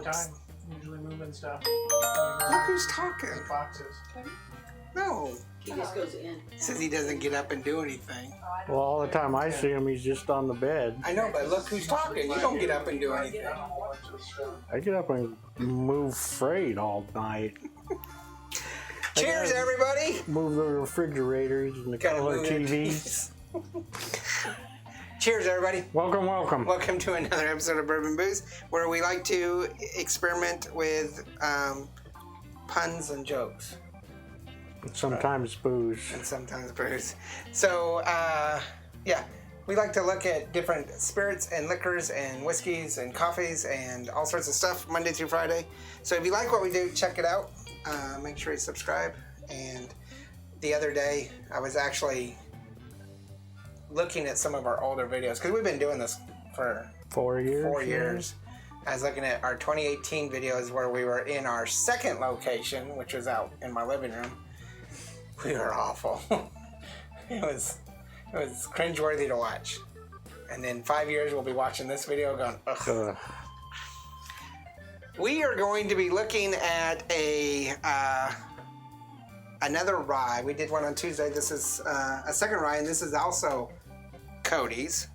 time. Usually moving stuff. Look who's talking. Boxes. No. He just goes in. Says he doesn't get up and do anything. Well, all the time I see him, he's just on the bed. I know, but look who's talking. You don't get up and do anything. I get up and move freight all night. Cheers, everybody. Move the refrigerators and the Gotta color move your TVs. Cheers, everybody. Welcome, welcome. Welcome to another episode of Bourbon Booze, where we like to experiment with puns and jokes. Sometimes booze. And sometimes booze. So, yeah, we like to look at different spirits and liquors and whiskeys and coffees and all sorts of stuff Monday through Friday. So if you like what we do, check it out. Make sure you subscribe. And the other day, I was actually looking at some of our older videos, because we've been doing this for 4 years. 4 years. I was looking at our 2018 videos where we were in our second location, which was out in my living room. We were awful. It was cringeworthy to watch. And in 5 years, we'll be watching this video going, ugh. We are going to be looking at another rye. We did one on Tuesday. This is a second rye, and this is also Cody's.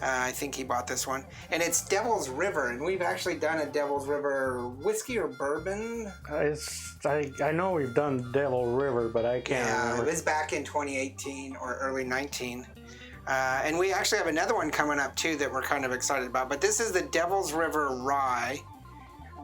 I think he bought this one. And it's Devils River, and we've actually done a Devils River whiskey or bourbon. I know we've done Devil River, but I can't remember. It was back in 2018 or early 19. And we actually have another one coming up, too, that we're kind of excited about. But this is the Devils River Rye.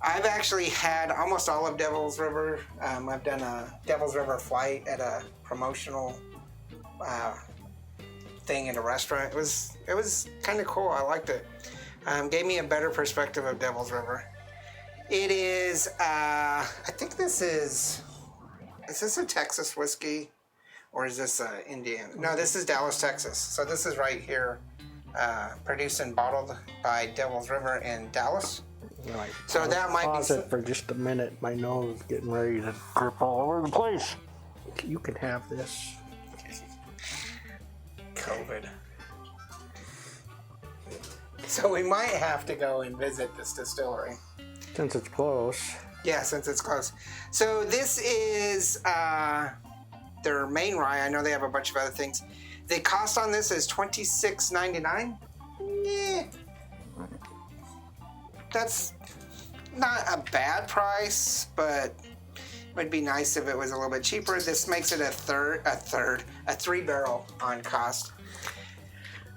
I've actually had almost all of Devils River. I've done a Devils River flight at a promotional thing at a restaurant. It was kind of cool. I liked it. Gave me a better perspective of Devils River. It is, I think this is this a Texas whiskey or is this Indiana? No, this is Dallas, Texas. So this is right here, produced and bottled by Devils River in Dallas. Right. So that might pause be. it for just a minute. My nose is getting ready to drip all over the place. You can have this. COVID. So we might have to go and visit this distillery. Since it's close. Yeah, since it's close. So this is their main rye. I know they have a bunch of other things. The cost on this is $26.99. Yeah. That's not a bad price, but it would be nice if it was a little bit cheaper. This makes it a 3-barrel on cost.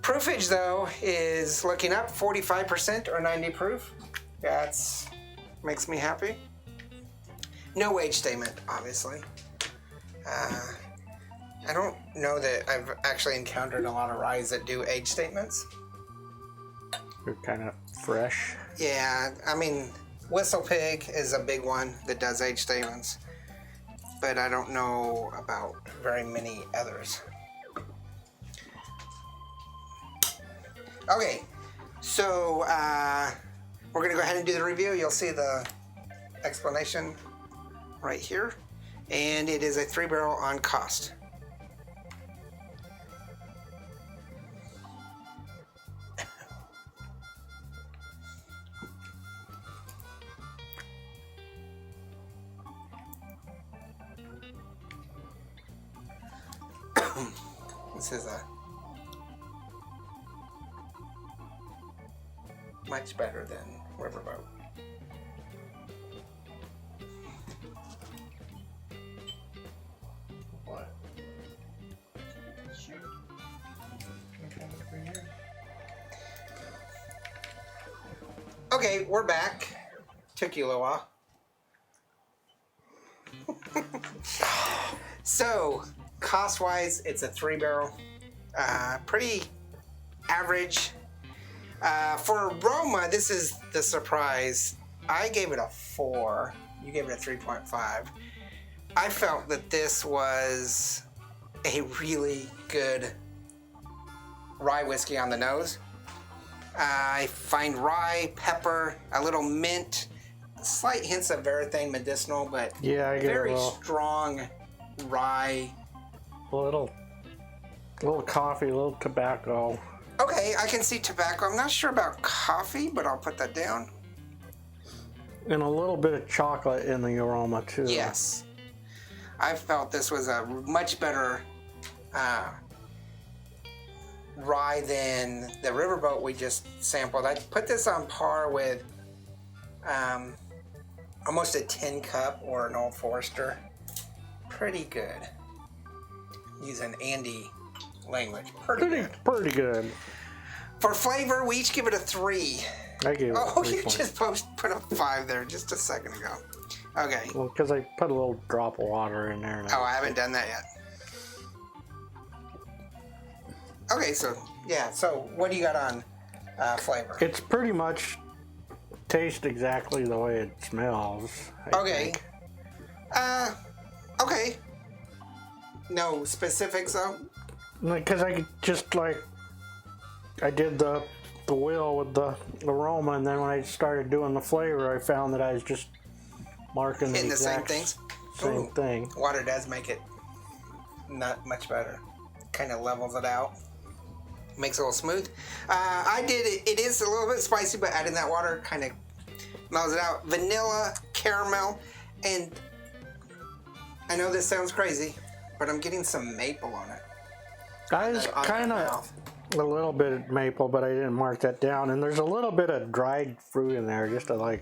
Proofage, though, is looking up 45% or 90 proof. That's makes me happy. No age statement, obviously. I don't know that I've actually encountered a lot of ryes that do age statements. They're kind of fresh. Yeah, I mean, Whistle Pig is a big one that does age statements, but I don't know about very many others. Okay, so we're going to go ahead and do the review. You'll see the explanation right here, and it is a 3-barrel on cost. This is much better than Riverboat. What? Okay, we're back. Took you a little while. So, cost-wise, it's a 3-barrel. Pretty average. For aroma, this is the surprise. I gave it a 4. You gave it a 3.5. I felt that this was a really good rye whiskey on the nose. I find rye, pepper, a little mint, slight hints of everything medicinal, but yeah, I get very a little strong rye. A little coffee, a little tobacco. Okay, I can see tobacco. I'm not sure about coffee, but I'll put that down. And a little bit of chocolate in the aroma too. Yes. I felt this was a much better rye than the Riverboat we just sampled. I put this on par with almost a tin cup or an Old Forester. Pretty good. Using Andy language. Pretty good. For flavor, we each give it a 3. I gave it a 3 you just put a 5 there just a second ago. Okay. Well, because I put a little drop of water in there. Oh, I haven't done that yet. Okay, so, yeah. So, what do you got on flavor? It's pretty much tastes exactly the way it smells. I think. Okay. No specifics, though? Because I just I did the wheel with the aroma, and then when I started doing the flavor, I found that I was just marking Hitting the same exact things? Same thing. Water does make it not much better. Kind of levels it out. Makes it a little smooth. I did it. It is a little bit spicy, but adding that water kind of mellows it out. Vanilla, caramel, and I know this sounds crazy, but I'm getting some maple on it. I was kind of a little bit of maple, but I didn't mark that down. And there's a little bit of dried fruit in there, just to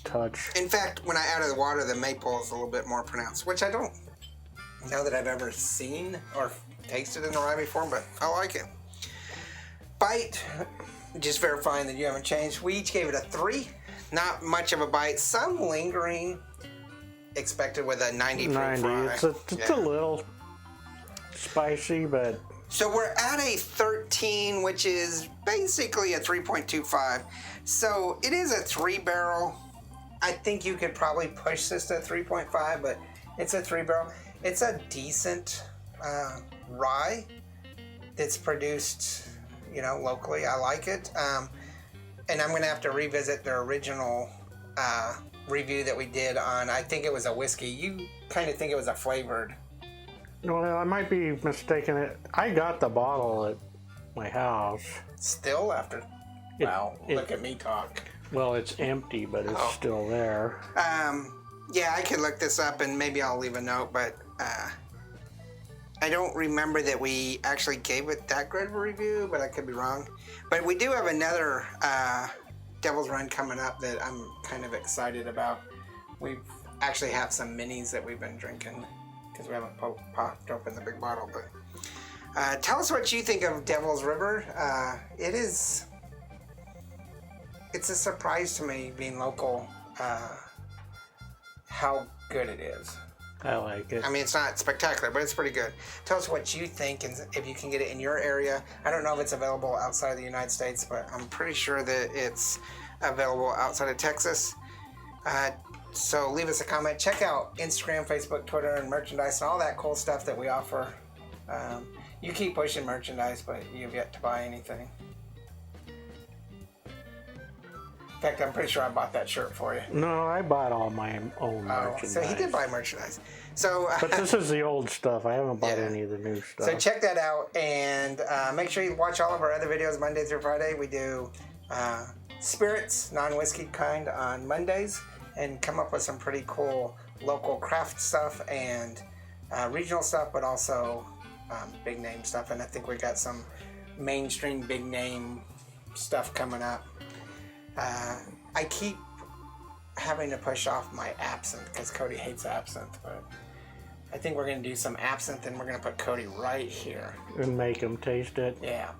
touch. In fact, when I added the water, the maple is a little bit more pronounced, which I don't know that I've ever seen or tasted in a rye before, but I like it. Bite, just verifying that you haven't changed. We each gave it a 3. Not much of a bite. Some lingering, expected with a 90 proof rye. It's a little spicy, but... So we're at a 13, which is basically a 3.25. So it is a 3-barrel. I think you could probably push this to 3.5, but it's a 3-barrel. It's a decent rye that's produced, locally. I like it. And I'm going to have to revisit the original review that we did on, I think it was a whiskey. You kind of think it was a flavored. Well, I might be mistaken. I got the bottle at my house. Still after? Wow, look at me talk. Well, it's empty, but it's still there. Yeah, I could look this up and maybe I'll leave a note, but I don't remember that we actually gave it that good of a review, but I could be wrong. But we do have another Devil's Run coming up that I'm kind of excited about. We actually have some minis that we've been drinking because we haven't popped open the big bottle. But tell us what you think of Devil's River. It's a surprise to me, being local, how good it is. I like it. I mean, it's not spectacular, but it's pretty good. Tell us what you think and if you can get it in your area. I don't know if it's available outside of the United States, but I'm pretty sure that it's available outside of Texas. So leave us a comment. Check out Instagram, Facebook, Twitter, and merchandise and all that cool stuff that we offer. You keep pushing merchandise, but you've yet to buy anything. In fact, I'm pretty sure I bought that shirt for you. No, I bought all my own merchandise. So he did buy merchandise. So, but this is the old stuff. I haven't bought any of the new stuff. So check that out, and make sure you watch all of our other videos Monday through Friday. We do spirits, non-whiskey kind, on Mondays, and come up with some pretty cool local craft stuff and regional stuff, but also big name stuff. And I think we got some mainstream big name stuff coming up. I keep having to push off my absinthe because Cody hates absinthe, but I think we're going to do some absinthe and we're going to put Cody right here. And make him taste it? Yeah.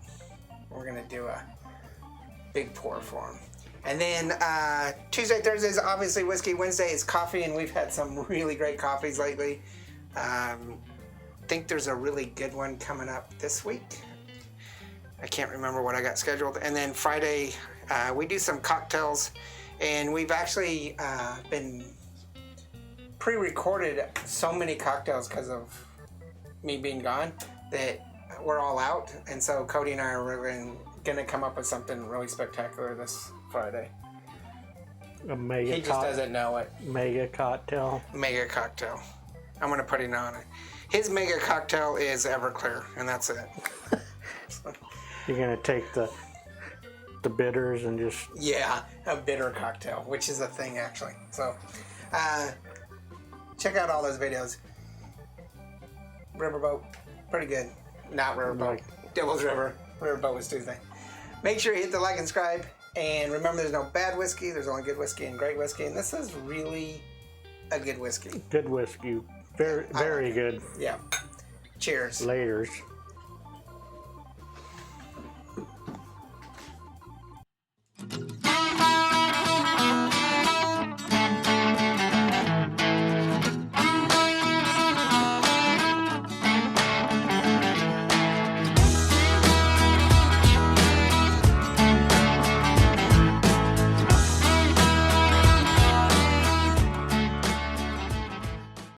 We're going to do a big pour for him. And then Tuesday, Thursdays, obviously Whiskey Wednesday is coffee, and we've had some really great coffees lately. I think there's a really good one coming up this week. I can't remember what I got scheduled. And then Friday, we do some cocktails, and we've actually been pre-recorded so many cocktails because of me being gone that we're all out. And so Cody and I are really going to come up with something really spectacular this Friday. He just doesn't know it. Mega cocktail. Mega cocktail. I'm going to put it on it. His mega cocktail is Everclear, and that's it. You're going to take the the bitters and just... Yeah, a bitter cocktail, which is a thing actually. So, check out all those videos. Riverboat, pretty good. Not Riverboat. Devils River. Riverboat was Tuesday. Make sure you hit the like and subscribe. And remember, there's no bad whiskey. There's only good whiskey and great whiskey. And this is really a good whiskey. Good whiskey. Very, very good. Yeah. Cheers. Laters.